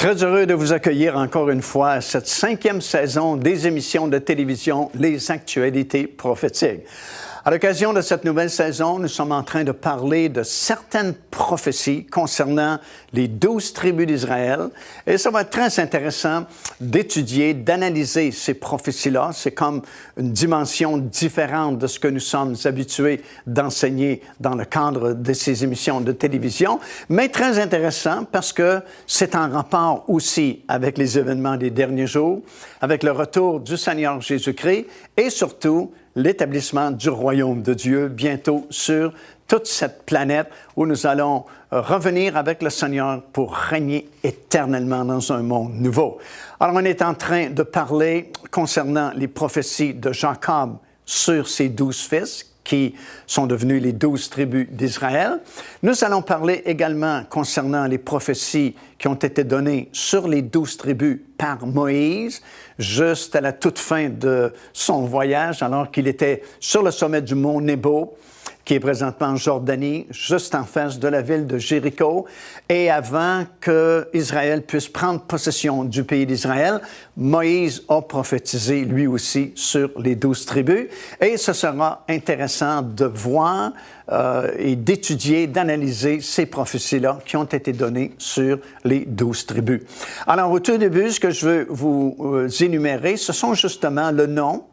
Très heureux de vous accueillir encore une fois à cette 5e saison des émissions de télévision Les Actualités prophétiques. À l'occasion de cette nouvelle saison, nous sommes en train de parler de certaines prophéties concernant les 12 tribus d'Israël. Et ça va être très intéressant d'étudier, d'analyser ces prophéties-là. C'est comme une dimension différente de ce que nous sommes habitués d'enseigner dans le cadre de ces émissions de télévision, mais très intéressant parce que c'est en rapport aussi avec les événements des derniers jours, avec le retour du Seigneur Jésus-Christ et surtout l'établissement du royaume de Dieu bientôt sur toute cette planète où nous allons revenir avec le Seigneur pour régner éternellement dans un monde nouveau. Alors, on est en train de parler concernant les prophéties de Jacob sur ses 12 fils qui sont devenus les 12 tribus d'Israël. Nous allons parler également concernant les prophéties qui ont été données sur les 12 tribus par Moïse, juste à la toute fin de son voyage, alors qu'il était sur le sommet du mont Nebo, qui est présentement en Jordanie, juste en face de la ville de Jéricho. Et avant qu'Israël puisse prendre possession du pays d'Israël, Moïse a prophétisé lui aussi sur les 12 tribus. Et ce sera intéressant de voir et d'étudier, d'analyser ces prophéties-là qui ont été données sur les 12 tribus. Alors, au tout début, ce que je veux vous énumérer, ce sont justement le nom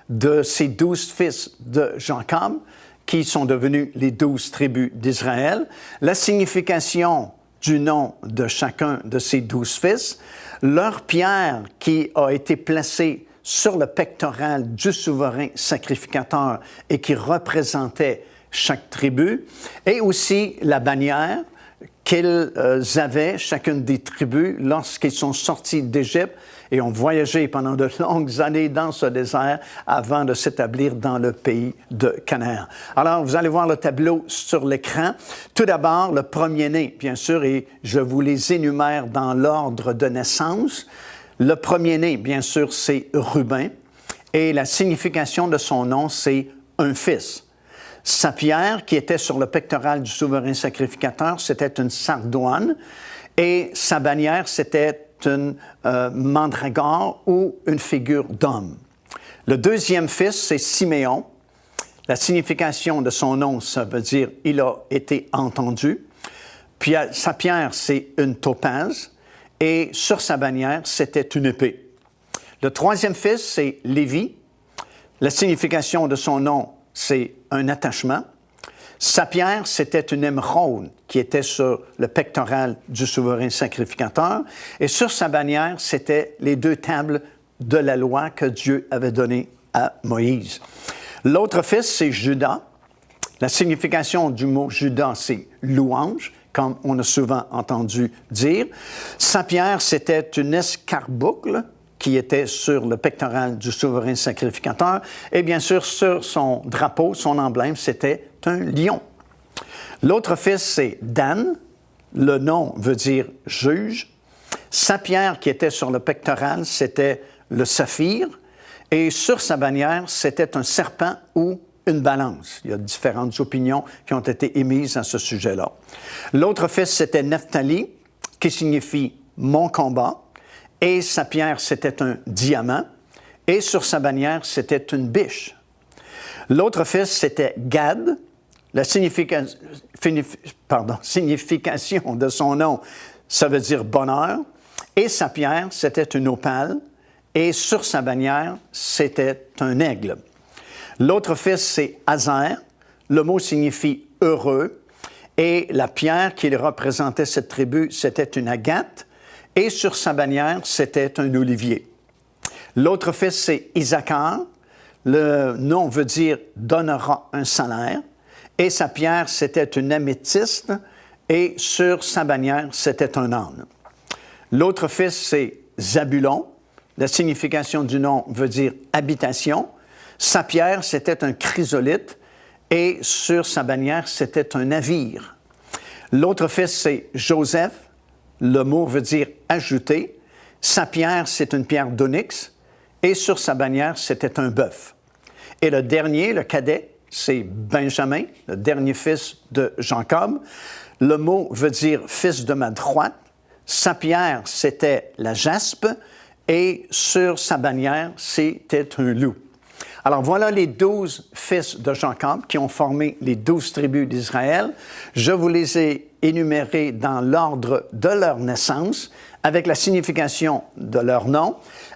de ces 12 fils de Jacob, qui sont devenus les 12 tribus d'Israël, la signification du nom de chacun de ces 12 fils, leur pierre qui a été placée sur le pectoral du souverain sacrificateur et qui représentait chaque tribu, et aussi la bannière qu'ils avaient, chacune des tribus, lorsqu'ils sont sortis d'Égypte et ont voyagé pendant de longues années dans ce désert avant de s'établir dans le pays de Canaan. Alors, vous allez voir le tableau sur l'écran. Tout d'abord, le premier-né, bien sûr, et je vous les énumère dans l'ordre de naissance. Le premier-né, bien sûr, c'est Ruben, et la signification de son nom, c'est un fils. Sa pierre, qui était sur le pectoral du souverain sacrificateur, c'était une sardoine, et sa bannière, c'était une mandragore ou une figure d'homme. Le deuxième fils, c'est Siméon. La signification de son nom, ça veut dire « il a été entendu ». Puis sa pierre, c'est une topaze, et sur sa bannière, c'était une épée. Le troisième fils, c'est Lévi. La signification de son nom, c'est un attachement. Sa pierre, c'était une émeraude qui était sur le pectoral du souverain sacrificateur. Et sur sa bannière, c'était les 2 tables de la loi que Dieu avait données à Moïse. L'autre fils, c'est Judas. La signification du mot Judas, c'est louange, comme on a souvent entendu dire. Sa pierre, c'était une escarboucle qui était sur le pectoral du souverain sacrificateur. Et bien sûr, sur son drapeau, son emblème, c'était un lion. L'autre fils, c'est Dan. Le nom veut dire juge. Sa pierre qui était sur le pectoral, c'était le saphir. Et sur sa bannière, c'était un serpent ou une balance. Il y a différentes opinions qui ont été émises à ce sujet-là. L'autre fils, c'était Nephtali, qui signifie « mon combat ». Et sa pierre, c'était un diamant. Et sur sa bannière, c'était une biche. L'autre fils, c'était Gad. La signification de son nom, ça veut dire bonheur. Et sa pierre, c'était une opale. Et sur sa bannière, c'était un aigle. L'autre fils, c'est Azer. Le mot signifie heureux. Et la pierre qui représentait cette tribu, c'était une agate. Et sur sa bannière, c'était un olivier. L'autre fils, c'est Issachar. Le nom veut dire « donnera un salaire ». Et sa pierre, c'était une améthyste. Et sur sa bannière, c'était un âne. L'autre fils, c'est Zabulon. La signification du nom veut dire « habitation ». Sa pierre, c'était un chrysolite. Et sur sa bannière, c'était un navire. L'autre fils, c'est Joseph. Le mot veut dire « ajouter ». Sa pierre, c'est une pierre d'onyx. Et sur sa bannière, c'était un bœuf. Et le dernier, le cadet, c'est Benjamin, le dernier fils de Jacob. Le mot veut dire « fils de ma droite ». Sa pierre, c'était la jaspe, et sur sa bannière, c'était un loup. Alors voilà les 12 fils de Jacob qui ont formé les 12 tribus d'Israël. Je vous les ai énumérés dans l'ordre de leur naissance, avec la signification de leur nom,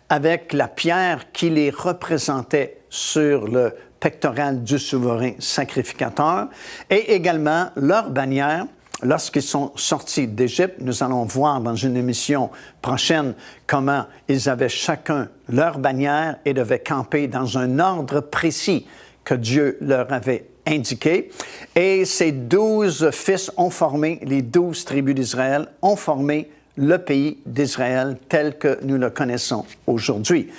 avec la pierre qui les représentait sur le pectoral du souverain sacrificateur, et également leur bannière. Lorsqu'ils sont sortis d'Égypte, nous allons voir dans une émission prochaine comment ils avaient chacun leur bannière et devaient camper dans un ordre précis que Dieu leur avait indiqué. Et ces 12 fils ont formé, les 12 tribus d'Israël ont formé le pays d'Israël tel que nous le connaissons aujourd'hui.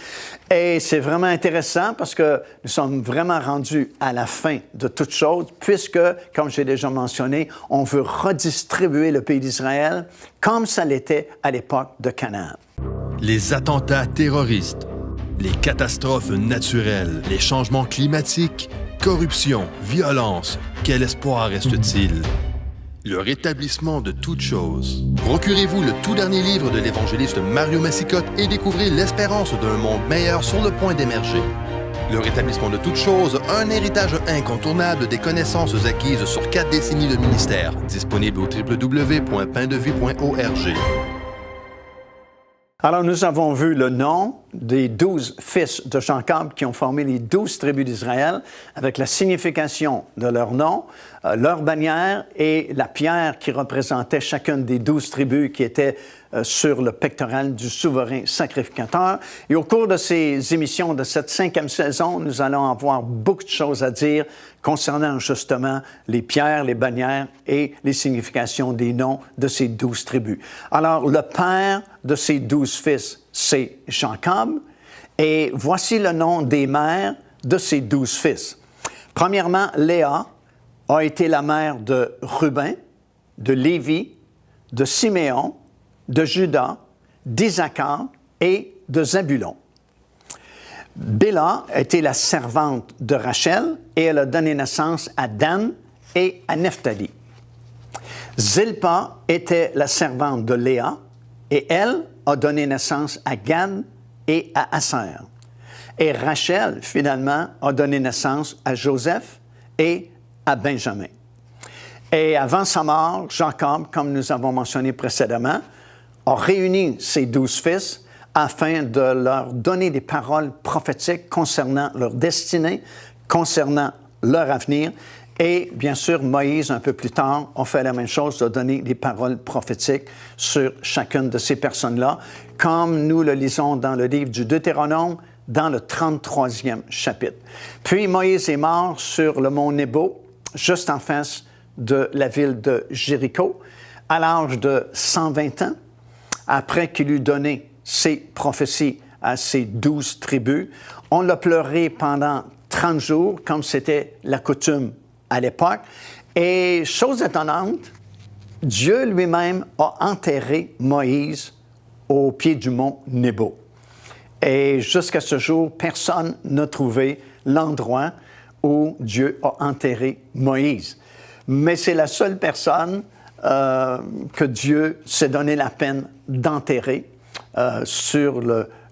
Et c'est vraiment intéressant parce que nous sommes vraiment rendus à la fin de toute chose, puisque, comme j'ai déjà mentionné, on veut redistribuer le pays d'Israël comme ça l'était à l'époque de Canaan. Les attentats terroristes, les catastrophes naturelles, les changements climatiques, corruption, violence, quel espoir reste-t-il? Le rétablissement de toutes choses. Procurez-vous le tout dernier livre de l'évangéliste Mario Massicotte et découvrez l'espérance d'un monde meilleur sur le point d'émerger. Le rétablissement de toutes choses, un héritage incontournable des connaissances acquises sur 4 décennies de ministère. Disponible au www.paindevie.org. Alors, nous avons vu le nom des 12 fils de Jacob qui ont formé les 12 tribus d'Israël avec la signification de leur nom, leur bannière et la pierre qui représentait chacune des 12 tribus qui étaient sur le pectoral du souverain sacrificateur. Et au cours de ces émissions de cette 5e saison, nous allons avoir beaucoup de choses à dire concernant justement les pierres, les bannières et les significations des noms de ces 12 tribus. Alors, le père de ces 12 fils, c'est Jacob, et voici le nom des mères de ces 12 fils. Premièrement, Léa a été la mère de Ruben, de Lévi, de Siméon, de Juda, d'Isaacar et de Zabulon. Béla était la servante de Rachel et elle a donné naissance à Dan et à Nephtali. Zilpa était la servante de Léa et elle a donné naissance à Gad et à Aser. Et Rachel, finalement, a donné naissance à Joseph et à Benjamin. Et avant sa mort, Jacob, comme nous avons mentionné précédemment, a réuni ses 12 fils afin de leur donner des paroles prophétiques concernant leur destinée, concernant leur avenir. Et bien sûr, Moïse, un peu plus tard, a fait la même chose, de donner des paroles prophétiques sur chacune de ces personnes-là, comme nous le lisons dans le livre du Deutéronome, dans le 33e chapitre. Puis Moïse est mort sur le mont Nebo, juste en face de la ville de Jéricho, à l'âge de 120 ans, après qu'il eut donné ses prophéties à ses 12 tribus. On l'a pleuré pendant 30 jours, comme c'était la coutume à l'époque. Et chose étonnante, Dieu lui-même a enterré Moïse au pied du mont Nebo. Et jusqu'à ce jour, personne n'a trouvé l'endroit où Dieu a enterré Moïse. Mais c'est la seule personne que Dieu s'est donné la peine d'enterrer dans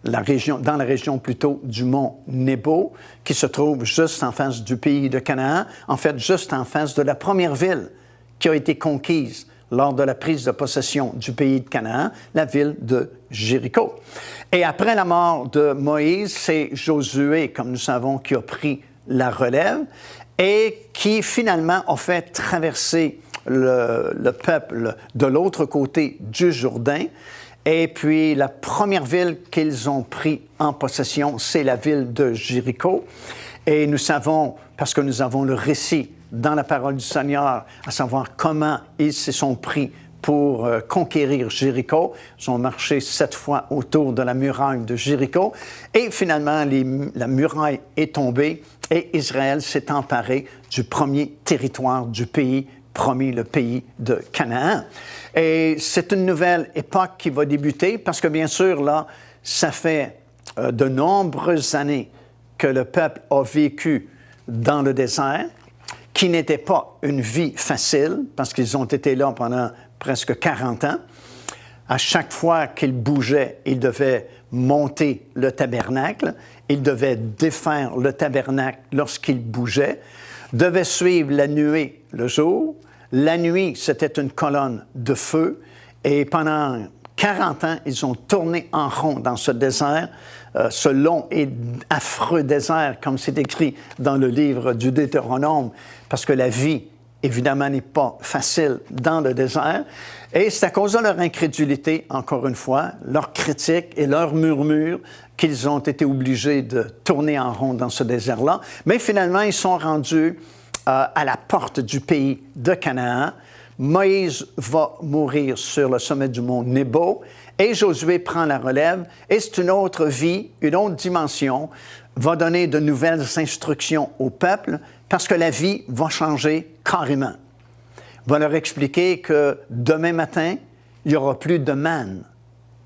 la région plutôt du mont Nebo, qui se trouve juste en face du pays de Canaan, en fait juste en face de la première ville qui a été conquise lors de la prise de possession du pays de Canaan, la ville de Jéricho. Et après la mort de Moïse, c'est Josué, comme nous savons, qui a pris la relève et qui finalement a fait traverser le peuple de l'autre côté du Jourdain. Et puis, la première ville qu'ils ont pris en possession, c'est la ville de Jéricho. Et nous savons, parce que nous avons le récit dans la parole du Seigneur, à savoir comment ils se sont pris pour conquérir Jéricho. Ils ont marché 7 fois autour de la muraille de Jéricho. Et finalement, la muraille est tombée et Israël s'est emparé du premier territoire du pays promis, le pays de Canaan. Et c'est une nouvelle époque qui va débuter parce que, bien sûr, là, ça fait de nombreuses années que le peuple a vécu dans le désert, qui n'était pas une vie facile parce qu'ils ont été là pendant presque 40 ans. À chaque fois qu'ils bougeaient, ils devaient monter le tabernacle, ils devaient défaire le tabernacle lorsqu'il bougeait, devaient suivre la nuée le jour. La nuit, c'était une colonne de feu, et pendant 40 ans, ils ont tourné en rond dans ce désert, ce long et affreux désert, comme c'est écrit dans le livre du Deutéronome, parce que la vie, évidemment, n'est pas facile dans le désert. Et c'est à cause de leur incrédulité, encore une fois, leur critique et leur murmure, qu'ils ont été obligés de tourner en rond dans ce désert-là. Mais finalement, ils sont rendus à la porte du pays de Canaan. Moïse va mourir sur le sommet du mont Nebo et Josué prend la relève. Et c'est une autre vie, une autre dimension, va donner de nouvelles instructions au peuple parce que la vie va changer carrément. Va leur expliquer que demain matin, il n'y aura plus de manne.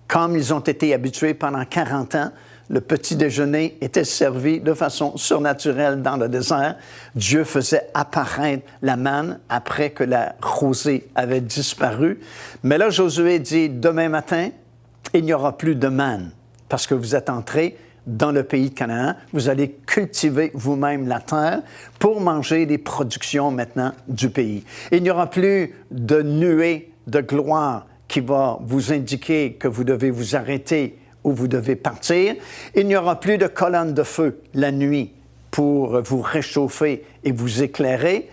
Comme ils ont été habitués pendant 40 ans, le petit déjeuner était servi de façon surnaturelle dans le désert. Dieu faisait apparaître la manne après que la rosée avait disparu. Mais là, Josué dit, demain matin, il n'y aura plus de manne parce que vous êtes entrés dans le pays de Canaan. Vous allez cultiver vous-même la terre pour manger les productions maintenant du pays. Il n'y aura plus de nuée de gloire qui va vous indiquer que vous devez vous arrêter où vous devez partir. Il n'y aura plus de colonne de feu la nuit pour vous réchauffer et vous éclairer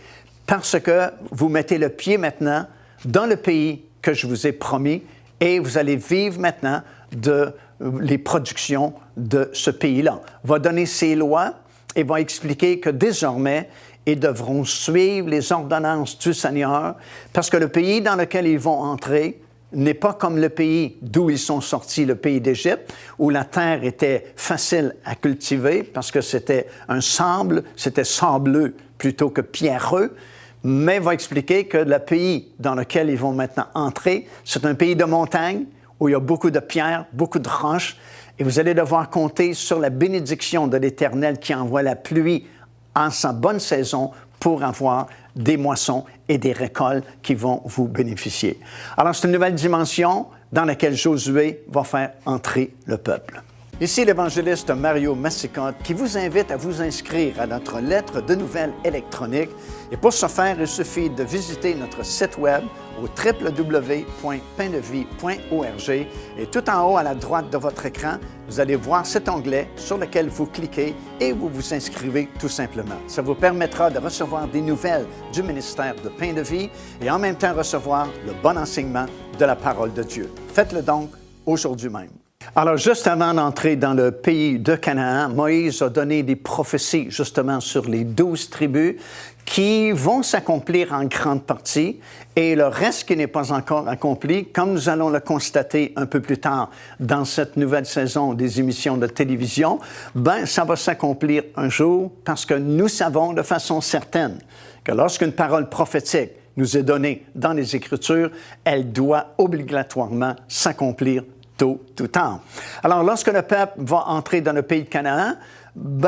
parce que vous mettez le pied maintenant dans le pays que je vous ai promis et vous allez vivre maintenant de les productions de ce pays-là. Va donner ses lois et va expliquer que désormais, ils devront suivre les ordonnances du Seigneur parce que le pays dans lequel ils vont entrer n'est pas comme le pays d'où ils sont sortis, le pays d'Égypte, où la terre était facile à cultiver parce que c'était un sable, c'était sableux plutôt que pierreux, mais va expliquer que le pays dans lequel ils vont maintenant entrer, c'est un pays de montagne où il y a beaucoup de pierres, beaucoup de roches, et vous allez devoir compter sur la bénédiction de l'Éternel qui envoie la pluie en sa bonne saison pour avoir des moissons et des récoltes qui vont vous bénéficier. Alors, c'est une nouvelle dimension dans laquelle Josué va faire entrer le peuple. Ici l'évangéliste Mario Massicotte qui vous invite à vous inscrire à notre lettre de nouvelles électronique. Et pour ce faire, il suffit de visiter notre site web au www.paindevie.org et tout en haut à la droite de votre écran, vous allez voir cet onglet sur lequel vous cliquez et vous vous inscrivez tout simplement. Ça vous permettra de recevoir des nouvelles du ministère de Pain de Vie et en même temps recevoir le bon enseignement de la parole de Dieu. Faites-le donc aujourd'hui même. Alors, juste avant d'entrer dans le pays de Canaan, Moïse a donné des prophéties justement sur les 12 tribus qui vont s'accomplir en grande partie et le reste qui n'est pas encore accompli, comme nous allons le constater un peu plus tard dans cette nouvelle saison des émissions de télévision, ça va s'accomplir un jour parce que nous savons de façon certaine que lorsqu'une parole prophétique nous est donnée dans les Écritures, elle doit obligatoirement s'accomplir tôt ou tard. Alors, lorsque le peuple va entrer dans le pays de Canaan,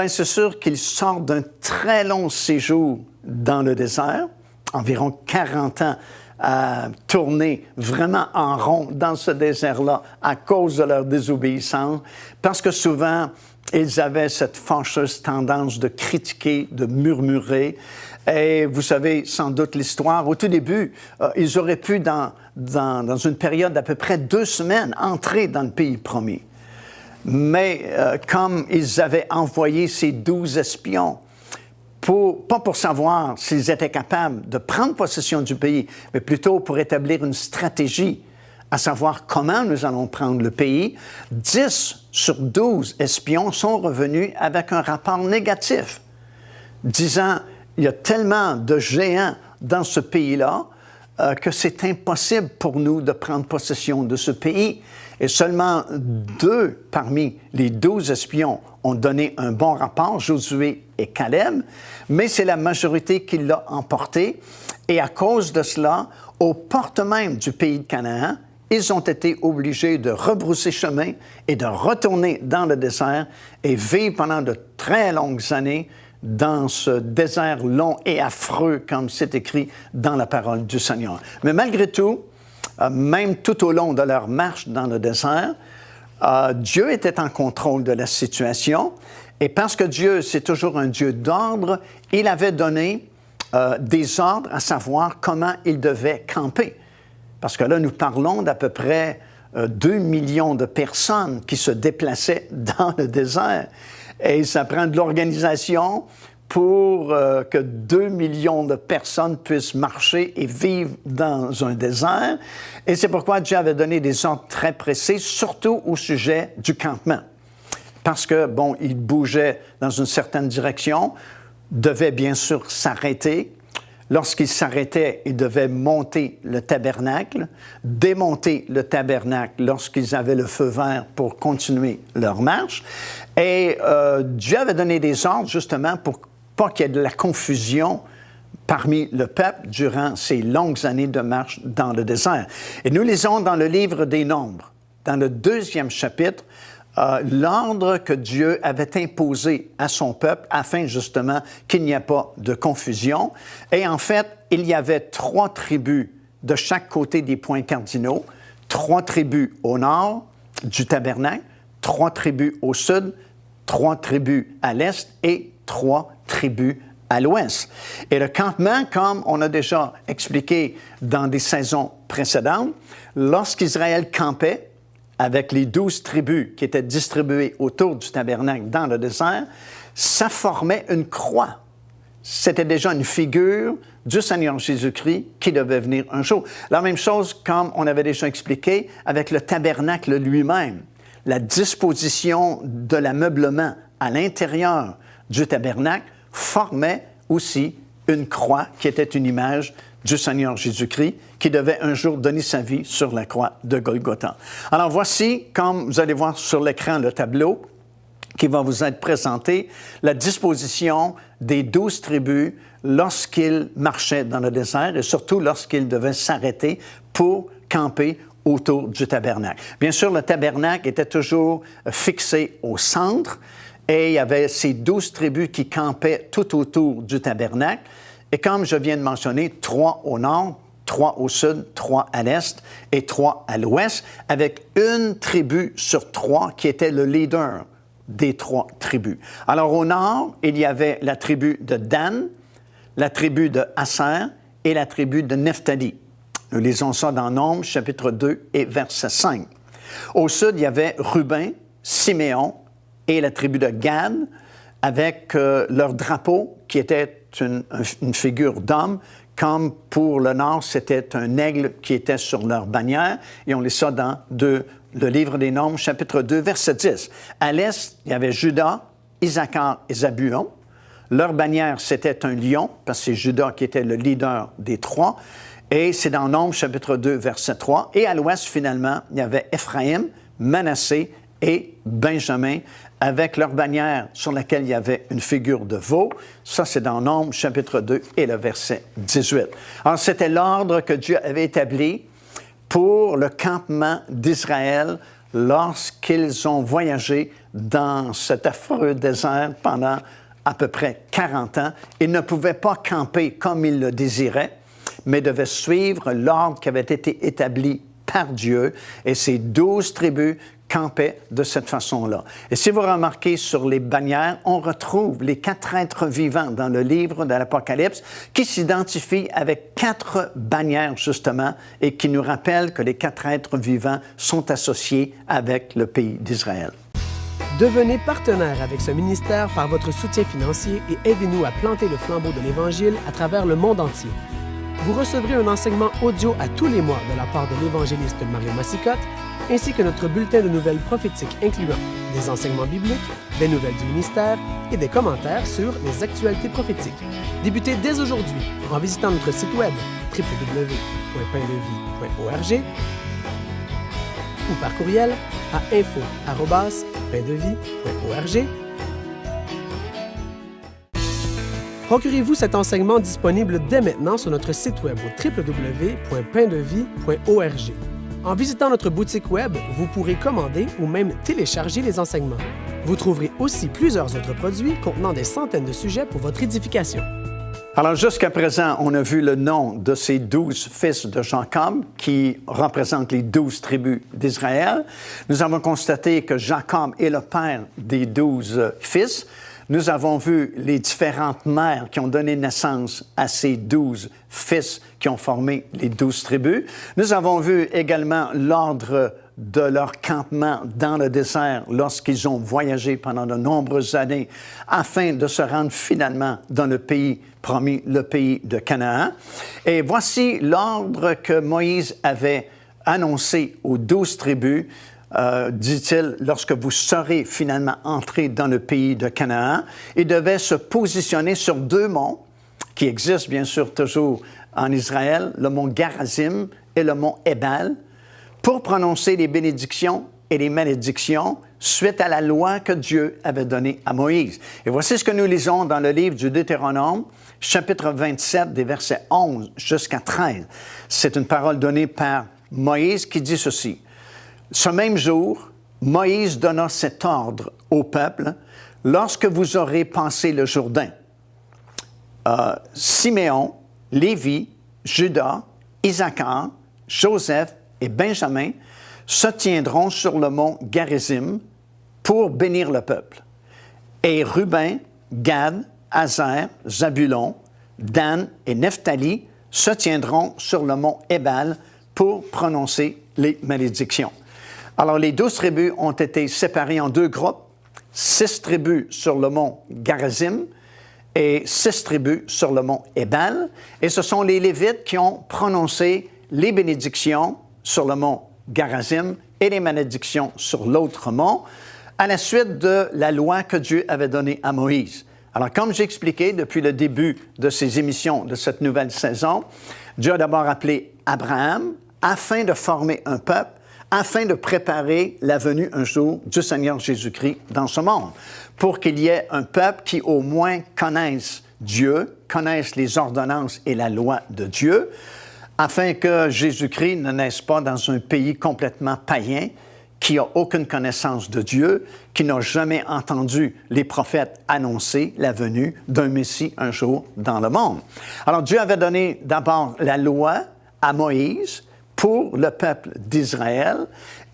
c'est sûr qu'il sort d'un très long séjour dans le désert, environ 40 ans à tourner vraiment en rond dans ce désert-là à cause de leur désobéissance, parce que souvent, ils avaient cette fâcheuse tendance de critiquer, de murmurer. Et vous savez sans doute l'histoire. Au tout début, ils auraient pu, dans une période d'à peu près 2 semaines, entrer dans le pays promis. Mais comme ils avaient envoyé ces 12 espions, pas pour savoir s'ils étaient capables de prendre possession du pays, mais plutôt pour établir une stratégie, à savoir comment nous allons prendre le pays, 10 sur 12 espions sont revenus avec un rapport négatif, disant il y a tellement de géants dans ce pays-là que c'est impossible pour nous de prendre possession de ce pays. Et seulement 2 parmi les 12 espions ont donné un bon rapport, Josué et Caleb, mais c'est la majorité qui l'a emporté. Et à cause de cela, aux portes même du pays de Canaan, ils ont été obligés de rebrousser chemin et de retourner dans le désert et vivre pendant de très longues années dans ce désert long et affreux, comme c'est écrit dans la parole du Seigneur. Mais malgré tout, même tout au long de leur marche dans le désert, Dieu était en contrôle de la situation. Et parce que Dieu, c'est toujours un Dieu d'ordre, il avait donné des ordres à savoir comment ils devaient camper. Parce que là, nous parlons d'à peu près 2 millions de personnes qui se déplaçaient dans le désert. Et ça prend de l'organisation pour que 2 millions de personnes puissent marcher et vivre dans un désert. Et c'est pourquoi Dieu avait donné des ordres très précis, surtout au sujet du campement. Parce que, bon, il bougeait dans une certaine direction, devait bien sûr s'arrêter. Lorsqu'il s'arrêtait, il devait monter le tabernacle, démonter le tabernacle lorsqu'ils avaient le feu vert pour continuer leur marche. Et Dieu avait donné des ordres justement pour pas qu'il y ait de la confusion parmi le peuple durant ces longues années de marche dans le désert. Et nous lisons dans le livre des Nombres, dans le 2e chapitre, l'ordre que Dieu avait imposé à son peuple afin justement qu'il n'y ait pas de confusion. Et en fait, il y avait 3 tribus de chaque côté des points cardinaux, 3 tribus au nord du tabernacle, 3 tribus au sud, 3 tribus à l'est et 3 tribus à l'ouest. Et le campement, comme on a déjà expliqué dans des saisons précédentes, lorsqu'Israël campait, avec les 12 tribus qui étaient distribuées autour du tabernacle dans le désert, ça formait une croix. C'était déjà une figure du Seigneur Jésus-Christ qui devait venir un jour. La même chose, comme on avait déjà expliqué, avec le tabernacle lui-même. La disposition de l'ameublement à l'intérieur du tabernacle formait aussi une croix qui était une image du Seigneur Jésus-Christ qui devait un jour donner sa vie sur la croix de Golgotha. Alors voici, comme vous allez voir sur l'écran, le tableau qui va vous être présenté, la disposition des 12 tribus lorsqu'ils marchaient dans le désert et surtout lorsqu'ils devaient s'arrêter pour camper autour du tabernacle. Bien sûr, le tabernacle était toujours fixé au centre et il y avait ces 12 tribus qui campaient tout autour du tabernacle. Et comme je viens de mentionner, 3 au nord, 3 au sud, 3 à l'est et 3 à l'ouest, avec une tribu sur 3 qui était le leader des 3 tribus. Alors au nord, il y avait la tribu de Dan, la tribu de Asser et la tribu de Nephtali. Nous lisons ça dans Nombres, chapitre 2 et verset 5. Au sud, il y avait Ruben, Siméon et la tribu de Gad, avec leur drapeau qui était une figure d'homme, comme pour le nord, c'était un aigle qui était sur leur bannière. Et on lit ça dans le livre des Nombres, chapitre 2, verset 10. À l'est, il y avait Juda, Issachar et Zabulon. Leur bannière, c'était un lion, parce que c'est Juda qui était le leader des 3. Et c'est dans Nombres, chapitre 2, verset 3. Et à l'ouest, finalement, il y avait Éphraïm, Manassé et Benjamin, avec leur bannière sur laquelle il y avait une figure de veau. Ça, c'est dans Nombres, chapitre 2 et le verset 18. Alors, c'était l'ordre que Dieu avait établi pour le campement d'Israël lorsqu'ils ont voyagé dans cet affreux désert pendant à peu près 40 ans. Ils ne pouvaient pas camper comme ils le désiraient, mais devaient suivre l'ordre qui avait été établi par Dieu. Et ces 12 tribus campaient de cette façon-là. Et si vous remarquez sur les bannières, on retrouve les 4 êtres vivants dans le livre de l'Apocalypse qui s'identifient avec 4 bannières, justement, et qui nous rappellent que les 4 êtres vivants sont associés avec le pays d'Israël. Devenez partenaire avec ce ministère par votre soutien financier et aidez-nous à planter le flambeau de l'Évangile à travers le monde entier. Vous recevrez un enseignement audio à tous les mois de la part de l'évangéliste Mario Massicotte, ainsi que notre bulletin de nouvelles prophétiques incluant des enseignements bibliques, des nouvelles du ministère et des commentaires sur les actualités prophétiques. Débutez dès aujourd'hui en visitant notre site web www.paindevie.org ou par courriel à info@paindevie.org. Procurez-vous cet enseignement disponible dès maintenant sur notre site web au www.paindevie.org. En visitant notre boutique web, vous pourrez commander ou même télécharger les enseignements. Vous trouverez aussi plusieurs autres produits contenant des centaines de sujets pour votre édification. Alors, jusqu'à présent, on a vu le nom de ces 12 fils de Jacob qui représentent les 12 tribus d'Israël. Nous avons constaté que Jacob est le père des 12 fils. Nous avons vu les différentes mères qui ont donné naissance à ces 12 fils qui ont formé les 12 tribus. Nous avons vu également l'ordre de leur campement dans le désert lorsqu'ils ont voyagé pendant de nombreuses années afin de se rendre finalement dans le pays promis, le pays de Canaan. Et voici l'ordre que Moïse avait annoncé aux 12 tribus, dit-il, lorsque vous serez finalement entrés dans le pays de Canaan. Ils devaient se positionner sur 2 monts qui existent bien sûr toujours en Israël, le mont Garazim et le mont Ébal, pour prononcer les bénédictions et les malédictions suite à la loi que Dieu avait donnée à Moïse. Et voici ce que nous lisons dans le livre du Deutéronome, chapitre 27, des versets 11 jusqu'à 13. C'est une parole donnée par Moïse qui dit ceci. « Ce même jour, Moïse donna cet ordre au peuple, « Lorsque vous aurez passé le Jourdain, Siméon, Lévi, Juda, Issachar, Joseph et Benjamin se tiendront sur le mont Garizim pour bénir le peuple. Et Ruben, Gad, Aser, Zabulon, Dan et Nephtali se tiendront sur le mont Ébal pour prononcer les malédictions. » Alors, les 12 tribus ont été séparées en 2 groupes, 6 tribus sur le mont Garizim et 6 tribus sur le mont Ébal. Et ce sont les Lévites qui ont prononcé les bénédictions sur le mont Garizim et les malédictions sur l'autre mont, à la suite de la loi que Dieu avait donnée à Moïse. Alors, comme j'ai expliqué depuis le début de ces émissions de cette nouvelle saison, Dieu a d'abord appelé Abraham afin de former un peuple, afin de préparer la venue un jour du Seigneur Jésus-Christ dans ce monde, pour qu'il y ait un peuple qui au moins connaisse Dieu, connaisse les ordonnances et la loi de Dieu, afin que Jésus-Christ ne naisse pas dans un pays complètement païen, qui n'a aucune connaissance de Dieu, qui n'a jamais entendu les prophètes annoncer la venue d'un Messie un jour dans le monde. Alors Dieu avait donné d'abord la loi à Moïse pour le peuple d'Israël,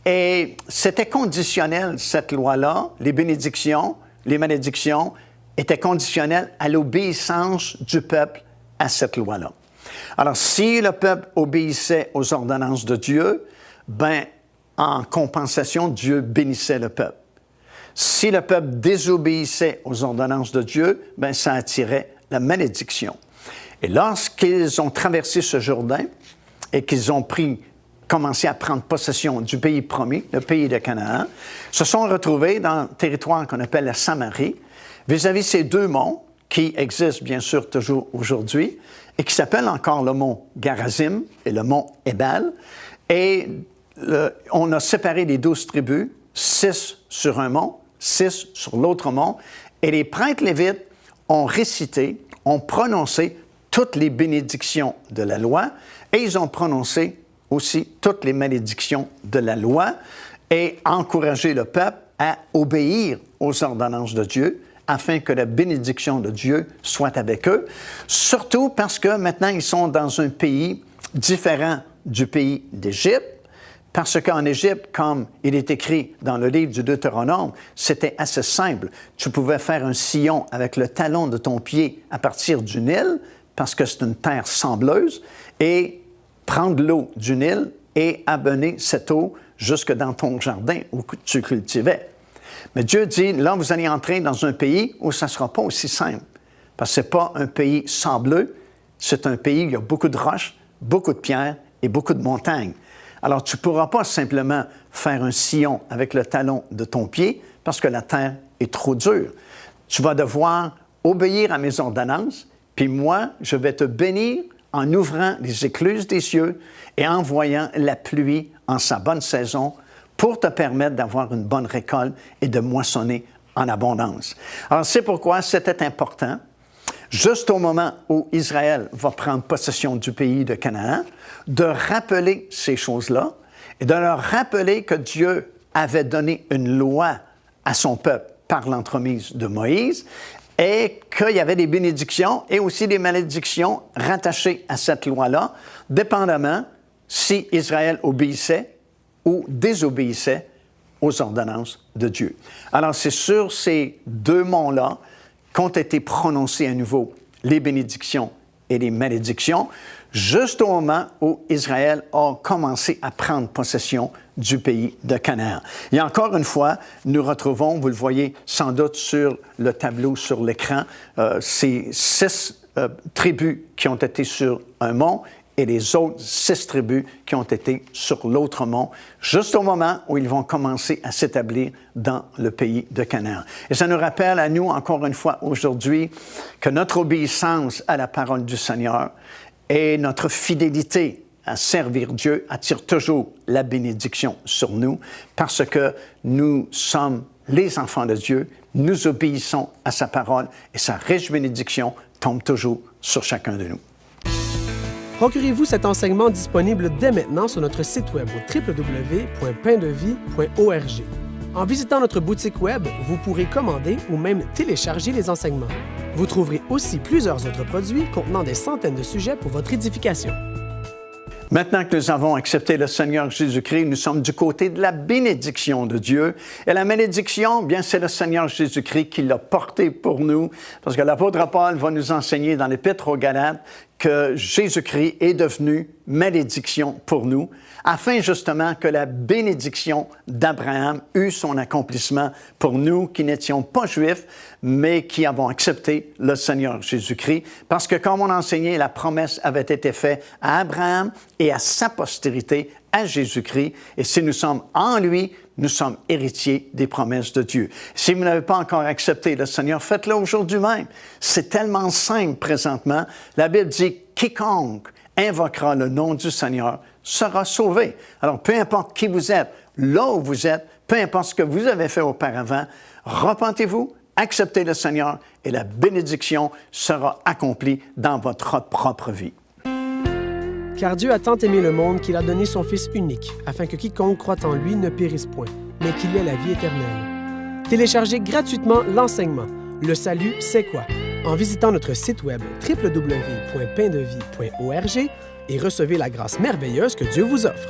et c'était conditionnel, cette loi-là, les bénédictions, les malédictions, étaient conditionnelles à l'obéissance du peuple à cette loi-là. Alors, si le peuple obéissait aux ordonnances de Dieu, ben, en compensation, Dieu bénissait le peuple. Si le peuple désobéissait aux ordonnances de Dieu, ben, ça attirait la malédiction. Et lorsqu'ils ont traversé ce Jourdain et qu'ils ont commencé à prendre possession du pays promis, le pays de Canaan, se sont retrouvés dans un territoire qu'on appelle la Samarie, vis-à-vis ces 2 monts qui existent bien sûr toujours aujourd'hui et qui s'appellent encore le mont Garazim et le mont Ébal. Et on a séparé les 12 tribus, 6 sur un mont, 6 sur l'autre mont, et les prêtres lévites ont récité, ont prononcé toutes les bénédictions de la loi, et ils ont prononcé aussi toutes les malédictions de la loi, et encouragé le peuple à obéir aux ordonnances de Dieu, afin que la bénédiction de Dieu soit avec eux, surtout parce que maintenant ils sont dans un pays différent du pays d'Égypte, parce qu'en Égypte, comme il est écrit dans le livre du Deutéronome, c'était assez simple. Tu pouvais faire un sillon avec le talon de ton pied à partir du Nil, parce que c'est une terre sableuse, et prendre l'eau du Nil et amener cette eau jusque dans ton jardin où tu cultivais. Mais Dieu dit, là, vous allez entrer dans un pays où ça ne sera pas aussi simple. Parce que ce n'est pas un pays sableux, c'est un pays où il y a beaucoup de roches, beaucoup de pierres et beaucoup de montagnes. Alors, tu ne pourras pas simplement faire un sillon avec le talon de ton pied parce que la terre est trop dure. Tu vas devoir obéir à mes ordonnances, puis moi, je vais te bénir en ouvrant les écluses des cieux et envoyant la pluie en sa bonne saison pour te permettre d'avoir une bonne récolte et de moissonner en abondance. Alors, c'est pourquoi c'était important, juste au moment où Israël va prendre possession du pays de Canaan, de rappeler ces choses-là et de leur rappeler que Dieu avait donné une loi à son peuple par l'entremise de Moïse et qu'il y avait des bénédictions et aussi des malédictions rattachées à cette loi-là, dépendamment si Israël obéissait ou désobéissait aux ordonnances de Dieu. Alors, c'est sur ces deux mots-là qu'ont été prononcées à nouveau les bénédictions et les malédictions, juste au moment où Israël a commencé à prendre possession du pays de Canaan. Et encore une fois, nous retrouvons, vous le voyez sans doute sur le tableau sur l'écran, ces 6 tribus qui ont été sur un mont et les autres 6 tribus qui ont été sur l'autre mont, juste au moment où ils vont commencer à s'établir dans le pays de Canaan. Et ça nous rappelle à nous, encore une fois, aujourd'hui, que notre obéissance à la parole du Seigneur et notre fidélité à servir Dieu attire toujours la bénédiction sur nous, parce que nous sommes les enfants de Dieu, nous obéissons à sa parole, et sa riche bénédiction tombe toujours sur chacun de nous. Procurez-vous cet enseignement disponible dès maintenant sur notre site web au www.paindevie.org. En visitant notre boutique web, vous pourrez commander ou même télécharger les enseignements. Vous trouverez aussi plusieurs autres produits contenant des centaines de sujets pour votre édification. Maintenant que nous avons accepté le Seigneur Jésus-Christ, nous sommes du côté de la bénédiction de Dieu. Et la bénédiction, bien, c'est le Seigneur Jésus-Christ qui l'a portée pour nous, parce que l'apôtre Paul va nous enseigner dans l'Épître aux Galates que Jésus-Christ est devenu malédiction pour nous, afin justement que la bénédiction d'Abraham eût son accomplissement pour nous qui n'étions pas juifs, mais qui avons accepté le Seigneur Jésus-Christ, parce que, comme on a enseigné, la promesse avait été faite à Abraham et à sa postérité, à Jésus-Christ, et si nous sommes en lui, nous sommes héritiers des promesses de Dieu. Si vous n'avez pas encore accepté le Seigneur, faites-le aujourd'hui même. C'est tellement simple présentement. La Bible dit « Quiconque invoquera le nom du Seigneur sera sauvé ». Alors, peu importe qui vous êtes, là où vous êtes, peu importe ce que vous avez fait auparavant, repentez-vous, acceptez le Seigneur et la bénédiction sera accomplie dans votre propre vie. Car Dieu a tant aimé le monde qu'il a donné son Fils unique, afin que quiconque croit en lui ne périsse point, mais qu'il ait la vie éternelle. Téléchargez gratuitement l'enseignement « Le salut, c'est quoi ?» en visitant notre site web www.paindevie.org et recevez la grâce merveilleuse que Dieu vous offre.